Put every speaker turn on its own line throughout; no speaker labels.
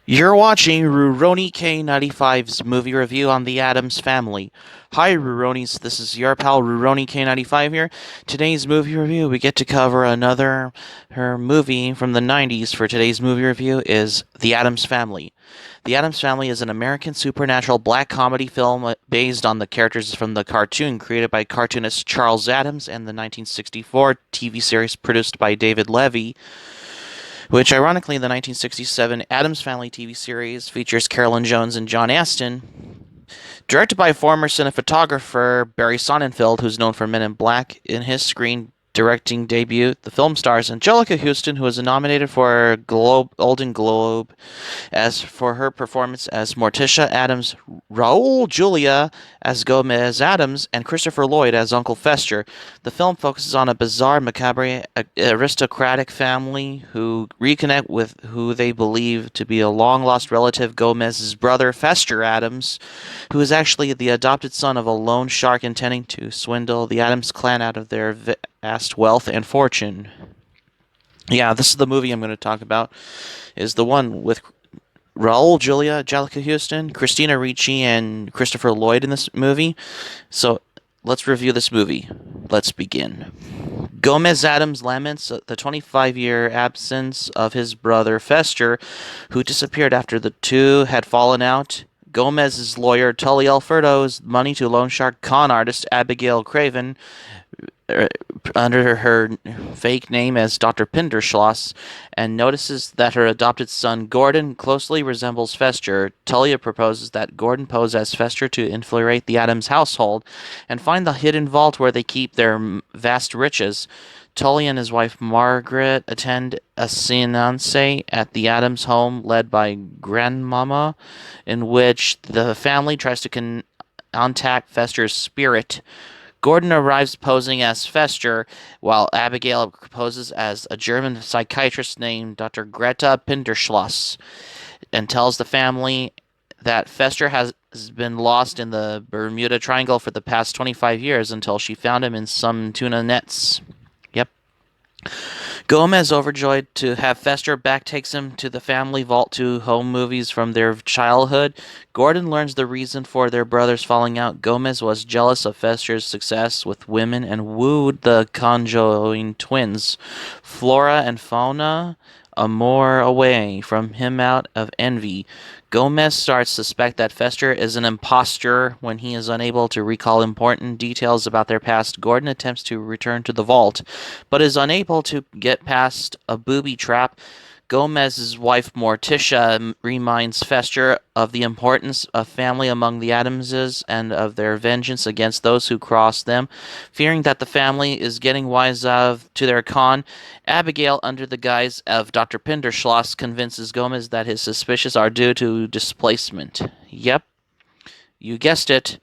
You're watching Ruroni K95's movie review on the Addams Family. Hi Ruronis, this is your pal Ruroni K95 here. Today's movie review, we get to cover another her movie from the 90s. For today's movie review is The Addams Family. The Addams Family is an American supernatural black comedy film based on the characters from the cartoon created by cartoonist Charles Addams and the 1964 TV series produced by David Levy, which ironically the 1967 Addams Family TV series features Carolyn Jones and John Astin. Directed by former cinematographer Barry Sonnenfeld, who's known for Men in Black, in his screen directing debut, the film stars Anjelica Huston, who was nominated for a Golden Globe as for her performance as Morticia Addams, Raul Julia as Gomez Addams, and Christopher Lloyd as Uncle Fester. The film focuses on a bizarre, macabre, aristocratic family who reconnect with who they believe to be a long-lost relative, Gomez's brother, Fester Addams, who is actually the adopted son of a loan shark intending to swindle the Addams clan out of their vast wealth and fortune. Yeah, this is the movie I'm going to talk about. Is the one with Raul Julia, Anjelica Huston, Christina Ricci, and Christopher Lloyd in this movie. So let's review this movie. Let's begin. Gomez Addams laments the 25-year absence of his brother Fester, who disappeared after the two had fallen out. Gomez's lawyer Tully Alfredo owes money to loan shark con artist Abigail Craven under her fake name as Dr. Pinderschloss, and notices that her adopted son Gordon closely resembles Fester. Tully proposes that Gordon pose as Fester to infiltrate the Addams household and find the hidden vault where they keep their vast riches. Tully and his wife Margaret attend a seance at the Addams home led by Grandmama, in which the family tries to contact Fester's spirit. Gordon arrives posing as Fester, while Abigail poses as a German psychiatrist named Dr. Greta Pinderschloss, and tells the family that Fester has been lost in the Bermuda Triangle for the past 25 years until she found him in some tuna nets. Yep. Gomez, overjoyed to have Fester back, takes him to the family vault to home movies from their childhood. Gordon learns the reason for their brothers falling out. Gomez was jealous of Fester's success with women and wooed the conjoined twins, Flora and Fauna, Amor, away from him out of envy. Gomez starts to suspect that Fester is an impostor when he is unable to recall important details about their past. Gordon attempts to return to the vault, but is unable to get past a booby trap. Gomez's wife Morticia reminds Fester of the importance of family among the Addamses and of their vengeance against those who cross them. Fearing that the family is getting wise to their con, Abigail, under the guise of Dr. Pinderschloss, convinces Gomez that his suspicions are due to displacement. Yep, you guessed it.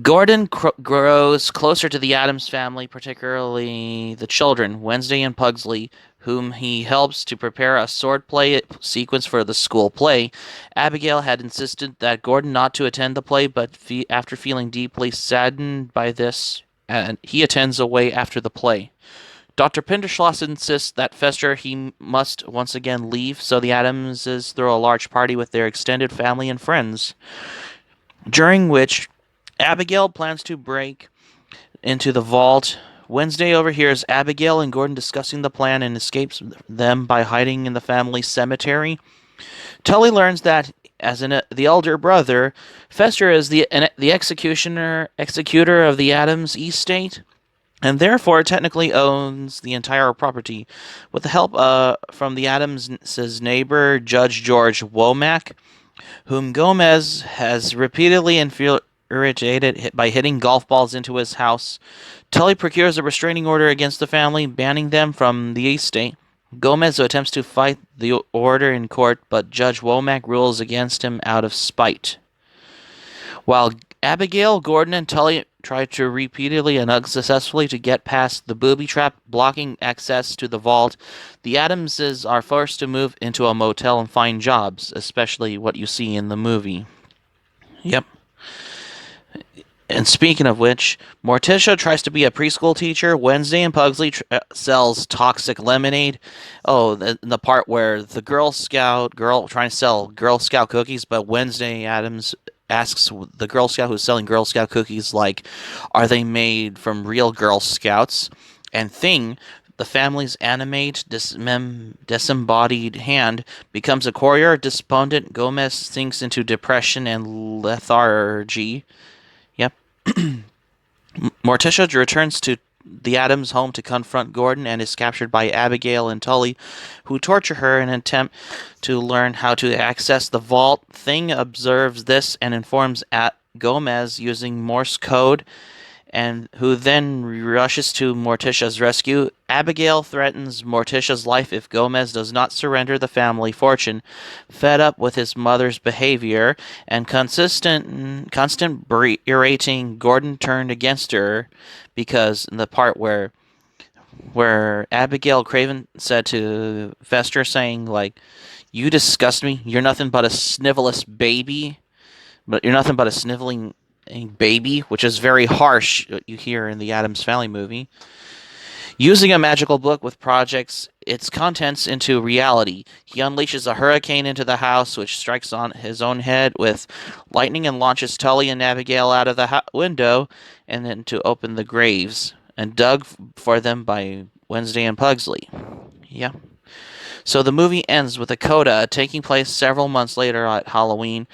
Gordon grows closer to the Addams family, particularly the children, Wednesday and Pugsley, whom he helps to prepare a swordplay sequence for the school play. Abigail had insisted that Gordon not to attend the play, but after feeling deeply saddened by this, and he attends away after the play. Dr. Pinderschloss insists that Fester he must once again leave, so the Addamses throw a large party with their extended family and friends, during which Abigail plans to break into the vault. Wednesday overhears Abigail and Gordon discussing the plan and escapes them by hiding in the family cemetery. Tully learns that, as the elder brother, Fester is the executor of the Addams estate, and therefore technically owns the entire property. With the help from the Addams' neighbor, Judge George Womack, whom Gomez has repeatedly irritated by hitting golf balls into his house, Tully procures a restraining order against the family, banning them from the estate. Gomez attempts to fight the order in court, but Judge Womack rules against him out of spite. While Abigail, Gordon, and Tully try to repeatedly and unsuccessfully to get past the booby trap blocking access to the vault, the Addamses are forced to move into a motel and find jobs, especially what you see in the movie. Yep. And speaking of which, Morticia tries to be a preschool teacher. Wednesday and Pugsley sells toxic lemonade. Oh, the part where the Girl Scout girl trying to sell Girl Scout cookies, but Wednesday Addams asks the Girl Scout who's selling Girl Scout cookies, like, are they made from real Girl Scouts? And Thing, the family's animate, disembodied hand, becomes a courier. Despondent, Gomez sinks into depression and lethargy. Yep. Morticia returns to the Addams home to confront Gordon and is captured by Abigail and Tully, who torture her in an attempt to learn how to access the vault. Thing observes this and informs Gomez using Morse code, and who then rushes to Morticia's rescue. Abigail threatens Morticia's life if Gomez does not surrender the family fortune. Fed up with his mother's behavior and constant berating, Gordon turned against her because in the part where Abigail Craven said to Fester, saying, like, you disgust me, you're nothing but a snivelous baby, but you're nothing but a sniveling baby, which is very harsh, what you hear in the Addams Family movie. Using a magical book with projects its contents into reality, he unleashes a hurricane into the house, which strikes on his own head with lightning and launches Tully and Abigail out of the window, and then to open the graves and dug for them by Wednesday and Pugsley. Yeah. So the movie ends with a coda taking place several months later at Halloween.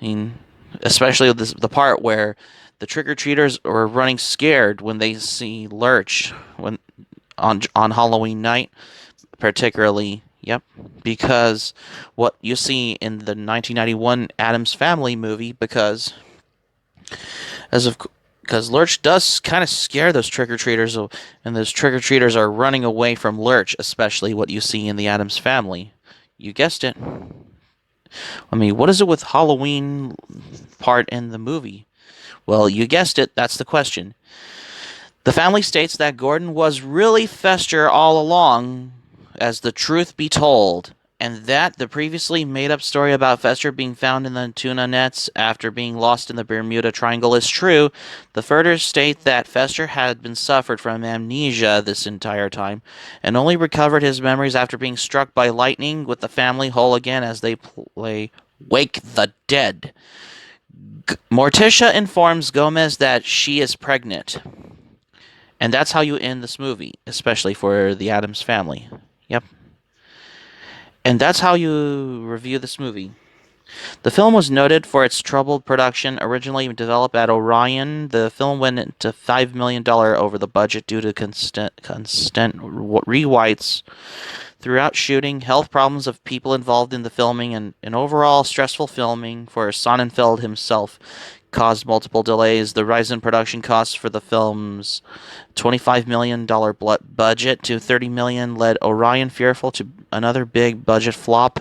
I mean, especially the part where the trick-or-treaters are running scared when they see Lurch on Halloween night, particularly, yep, because what you see in the 1991 Addams Family movie, because Lurch does kind of scare those trick-or-treaters, and those trick-or-treaters are running away from Lurch, especially what you see in the Addams Family. You guessed it. I mean, what is it with Halloween part in the movie? Well, you guessed it, that's the question. The family states that Gordon was really Fester all along, as the truth be told, and that the previously made-up story about Fester being found in the tuna nets after being lost in the Bermuda Triangle is true. The further state that Fester had been suffered from amnesia this entire time, and only recovered his memories after being struck by lightning, with the family whole again as they play Wake the Dead. Morticia informs Gomez that she is pregnant. And that's how you end this movie, especially for the Addams Family. Yep. And that's how you review this movie. The film was noted for its troubled production. Originally developed at Orion, the film went into $5 million over the budget due to constant rewrites throughout shooting, health problems of people involved in the filming, and an overall stressful filming for Sonnenfeld himself caused multiple delays. The rise in production costs for the film's $25 million budget to $30 million led Orion fearful to another big budget flop,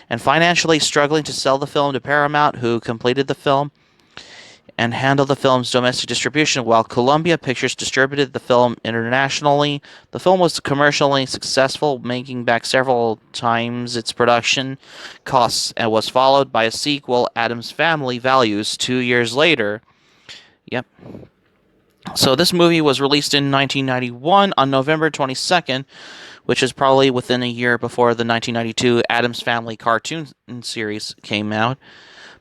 and financially struggling to sell the film to Paramount, who completed the film and handled the film's domestic distribution, while Columbia Pictures distributed the film internationally. The film was commercially successful, making back several times its production costs, and was followed by a sequel, Addams Family Values, 2 years later. Yep. So this movie was released in 1991 on November 22nd, which is probably within a year before the 1992 Addams Family cartoon series came out.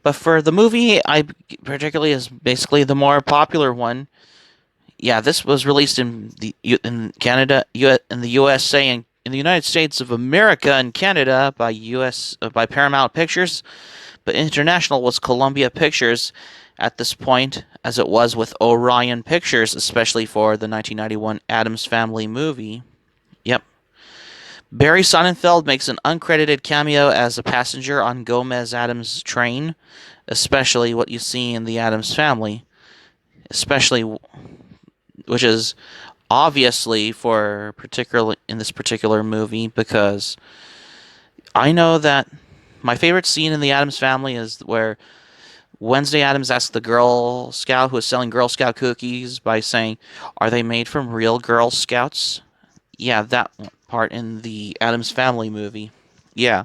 But for the movie, I particularly is basically the more popular one. Yeah, this was released in Canada, in the USA, and in the United States of America and Canada by Paramount Pictures, but international was Columbia Pictures at this point, as it was with Orion Pictures, especially for the 1991 Addams Family movie. Yep. Barry Sonnenfeld makes an uncredited cameo as a passenger on Gomez Addams' train, especially what you see in the Addams Family, which is obviously for particularly in this particular movie, because I know that my favorite scene in the Addams Family is where Wednesday Addams asks the Girl Scout who is selling Girl Scout cookies by saying, "Are they made from real Girl Scouts?" Yeah, that part in the Addams Family movie. Yeah.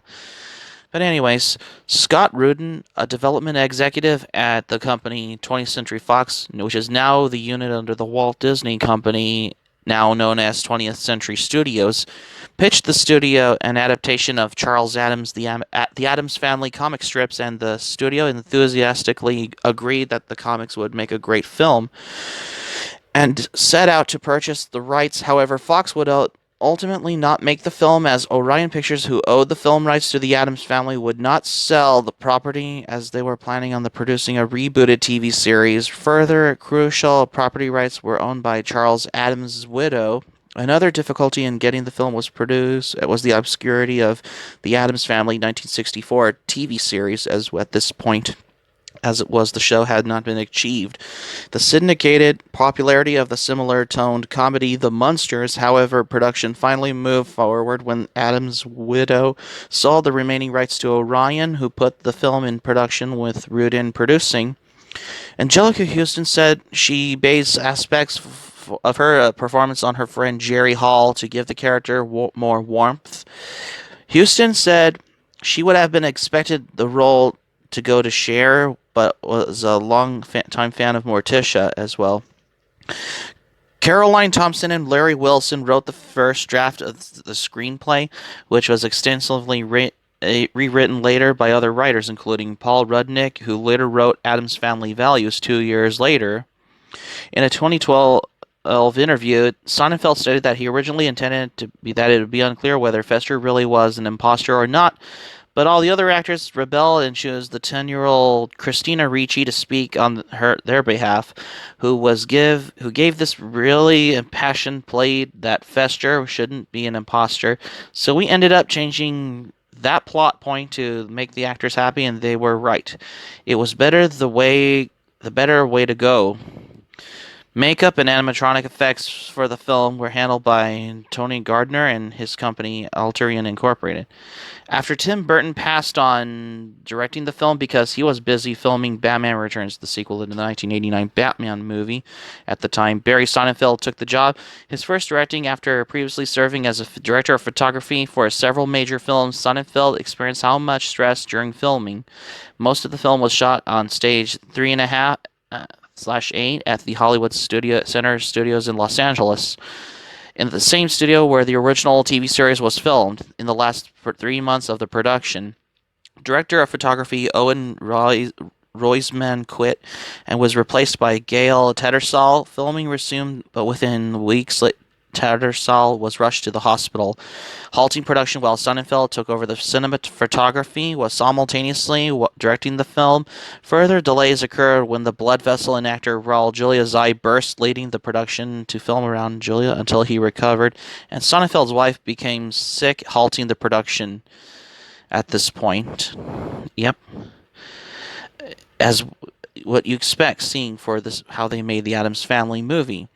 But anyways, Scott Rudin, a development executive at the company 20th Century Fox, which is now the unit under the Walt Disney Company, now known as 20th Century Studios, pitched the studio an adaptation of Charles Addams' the Addams Family comic strips, and the studio enthusiastically agreed that the comics would make a great film and set out to purchase the rights. However, Fox would ultimately not make the film, as Orion Pictures, who owed the film rights to the Addams Family, would not sell the property, as they were planning on producing a rebooted TV series. Further, crucial property rights were owned by Charles Addams' widow. Another difficulty in getting the film was produced was the obscurity of the Addams Family 1964 TV series, as at this point as it was, the show had not been achieved. The syndicated popularity of the similar-toned comedy The Munsters, however, production finally moved forward when Addams' widow sold the remaining rights to Orion, who put the film in production with Rudin producing. Anjelica Huston said she based aspects of her performance on her friend Jerry Hall to give the character more warmth. Huston said she would have been expected the role to go to Cher, but was a long-time fan of Morticia as well. Caroline Thompson and Larry Wilson wrote the first draft of the screenplay, which was extensively rewritten later by other writers, including Paul Rudnick, who later wrote Addams Family Values 2 years later. In a 2012 interview, Sonnenfeld stated that he originally intended that it would be unclear whether Fester really was an imposter or not, but all the other actors rebelled and chose the 10-year-old Christina Ricci to speak on their behalf, who gave this really impassioned plea that Fester shouldn't be an imposter. So we ended up changing that plot point to make the actors happy, and they were right. It was the better way to go. Makeup and animatronic effects for the film were handled by Tony Gardner and his company Alterian Incorporated. After Tim Burton passed on directing the film because he was busy filming Batman Returns, the sequel to the 1989 Batman movie at the time, Barry Sonnenfeld took the job. His first directing after previously serving as a director of photography for several major films, Sonnenfeld experienced how much stress during filming. Most of the film was shot on stage 3.5/8 at the Hollywood Center Studios in Los Angeles, in the same studio where the original TV series was filmed. In the last 3 months of the production, director of photography Owen Roisman quit and was replaced by Gail Tattersall. Filming resumed, but within weeks, Tattersall was rushed to the hospital, halting production while Sonnenfeld took over the cinematography, was simultaneously directing the film. Further delays occurred when the blood vessel in actor Raul Julia's eye burst, leading the production to film around Julia until he recovered, and Sonnenfeld's wife became sick, halting the production at this point. Yep. As what you expect seeing for this, how they made the Addams Family movie.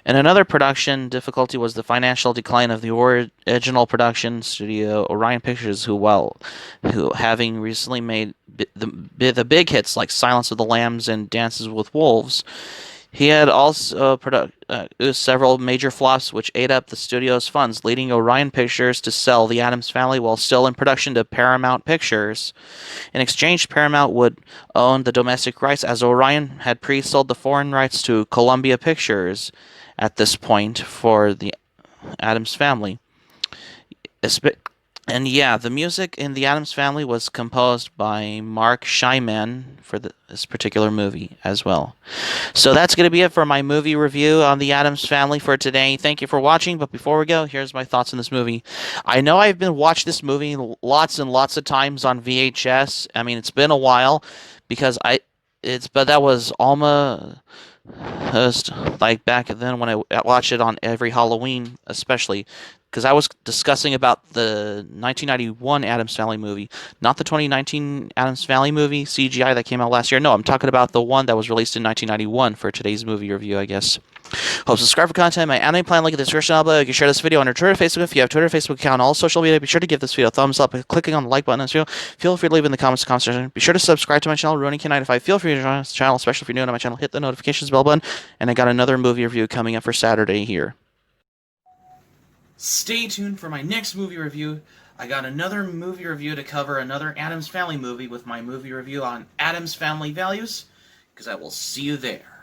And another production difficulty was the financial decline of the original production studio Orion Pictures, who having recently made the big hits like Silence of the Lambs and Dances with Wolves, he had also several major flops which ate up the studio's funds, leading Orion Pictures to sell the Addams Family while still in production to Paramount Pictures. In exchange, Paramount would own the domestic rights, as Orion had pre-sold the foreign rights to Columbia Pictures at this point for the Addams Family. And yeah, the music in the Addams Family was composed by Mark Scheinman for this particular movie as well. So that's going to be it for my movie review on the Addams Family for today. Thank you for watching, but before we go, here's my thoughts on this movie. I know I've been watching this movie lots and lots of times on VHS. I mean, it's been a while because but that was almost like back then when I watched it on every Halloween, especially because I was discussing about the 1991 Addams Family movie, not the 2019 Addams Family movie CGI that came out last year. No, I'm talking about the one that was released in 1991 for today's movie review, I guess. Hope subscribe for content. My anime plan, link in the description below. You can share this video on your Twitter, Facebook. If you have Twitter, Facebook account, all social media, be sure to give this video a thumbs up by clicking on the like button on this video. Feel free to leave in the comments section. Be sure to subscribe to my channel, Ruining K95. Feel free to join this channel, especially if you're new to my channel. Hit the notifications bell button, and I got another movie review coming up for Saturday here. Stay tuned for my next movie review I got another movie review to cover, another Addams Family movie with my movie review on Addams Family Values, because I will see you there.